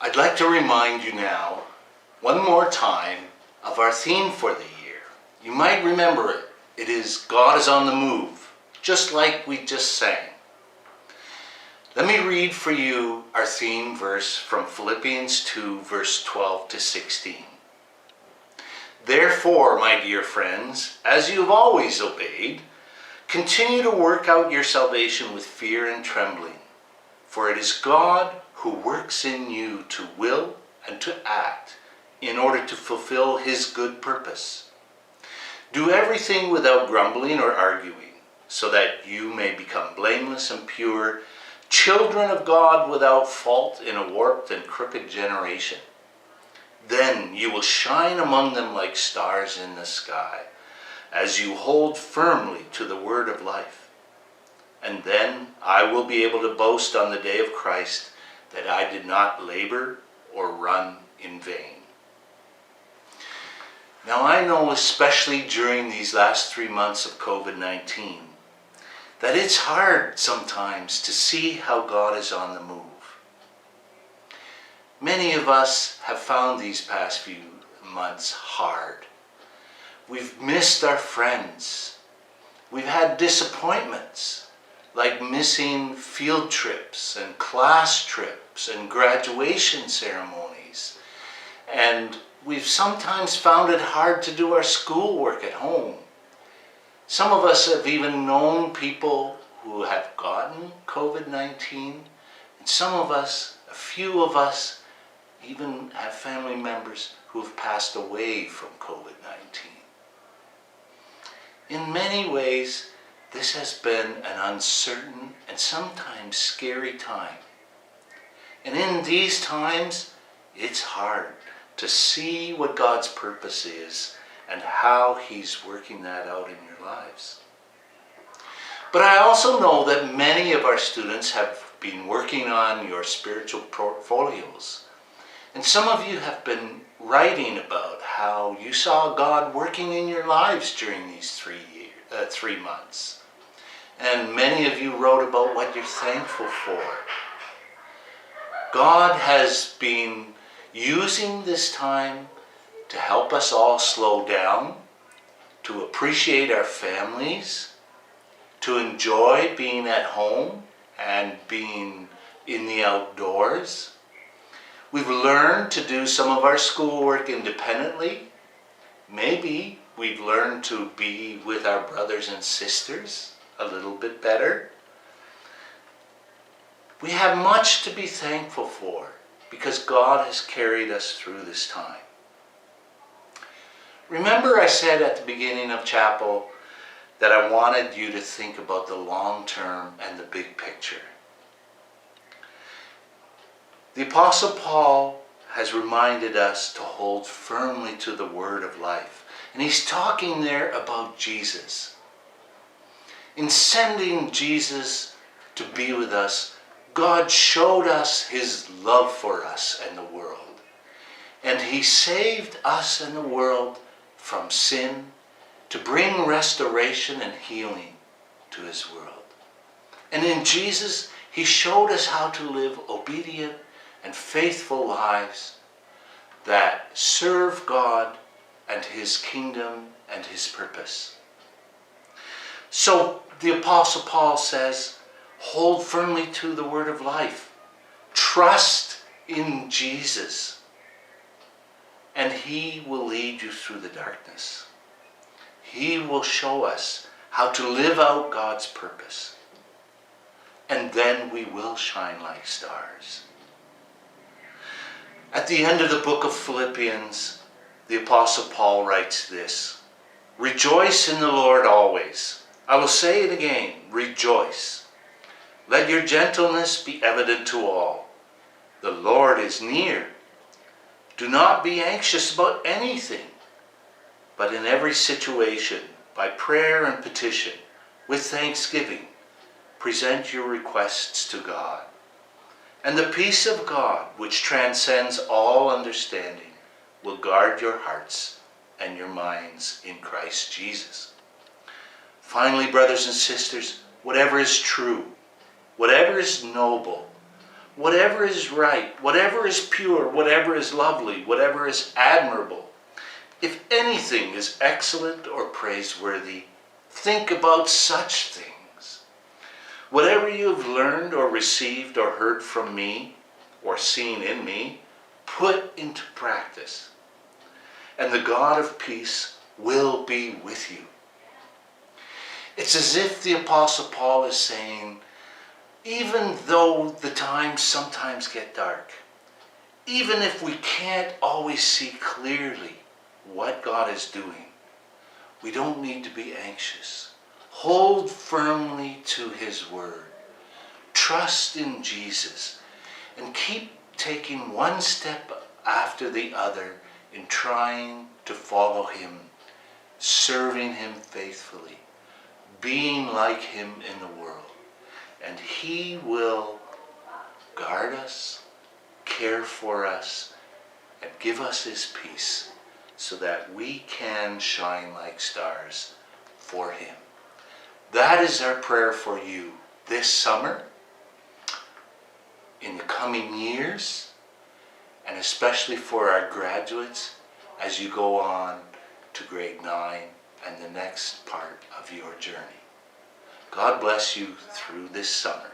I'd like to remind you now, one more time, of our theme for the year. You might remember it. It is God is on the move, just like we just sang. Let me read for you our theme verse from Philippians 2, verse 12 to 16. Therefore, my dear friends, as you have always obeyed, continue to work out your salvation with fear and trembling. For it is God who works in you to will and to act in order to fulfill his good purpose. Do everything without grumbling or arguing, so that you may become blameless and pure, children of God without fault in a warped and crooked generation. Then you will shine among them like stars in the sky, as you hold firmly to the word of life. And then I will be able to boast on the day of Christ that I did not labor or run in vain. Now I know, especially during these last 3 months of COVID-19, that it's hard sometimes to see how God is on the move. Many of us have found these past few months hard. We've missed our friends. We've had disappointments, like missing field trips and class trips and graduation ceremonies. And we've sometimes found it hard to do our schoolwork at home. Some of us have even known people who have gotten COVID-19, and some of us, a few of us, even have family members who have passed away from COVID-19. In many ways, this has been an uncertain and sometimes scary time. And in these times, it's hard to see what God's purpose is and how he's working that out in your lives. But I also know that many of our students have been working on your spiritual portfolios. And some of you have been writing about how you saw God working in your lives during these 3 months. And many of you wrote about what you're thankful for. God has been using this time to help us all slow down, to appreciate our families, to enjoy being at home and being in the outdoors. We've learned to do some of our schoolwork independently. Maybe we've learned to be with our brothers and sisters a little bit better. We have much to be thankful for because God has carried us through this time. Remember I said at the beginning of chapel that I wanted you to think about the long term and the big picture. The Apostle Paul has reminded us to hold firmly to the word of life. And he's talking there about Jesus. In sending Jesus to be with us, God showed us his love for us and the world. And he saved us and the world from sin to bring restoration and healing to his world. And in Jesus, he showed us how to live obedient and faithful lives that serve God and his kingdom and his purpose. So the Apostle Paul says, hold firmly to the word of life. Trust in Jesus. And he will lead you through the darkness. He will show us how to live out God's purpose. And then we will shine like stars. At the end of the book of Philippians, the Apostle Paul writes this: rejoice in the Lord always. I will say it again, rejoice. Let your gentleness be evident to all. The Lord is near. Do not be anxious about anything, but in every situation, by prayer and petition, with thanksgiving, present your requests to God. And the peace of God, which transcends all understanding, will guard your hearts and your minds in Christ Jesus. Finally, brothers and sisters, whatever is true, whatever is noble, whatever is right, whatever is pure, whatever is lovely, whatever is admirable, if anything is excellent or praiseworthy, think about such things. Whatever you have learned or received or heard from me or seen in me, put into practice, and the God of peace will be with you. It's as if the Apostle Paul is saying, even though the times sometimes get dark, even if we can't always see clearly what God is doing, we don't need to be anxious. Hold firmly to His word. Trust in Jesus and keep taking one step after the other in trying to follow Him, serving Him faithfully, being like Him in the world. And He will guard us, care for us, and give us His peace so that we can shine like stars for Him. That is our prayer for you this summer, in the coming years, and especially for our graduates as you go on to grade 9 and the next part of your journey. God bless you through this summer.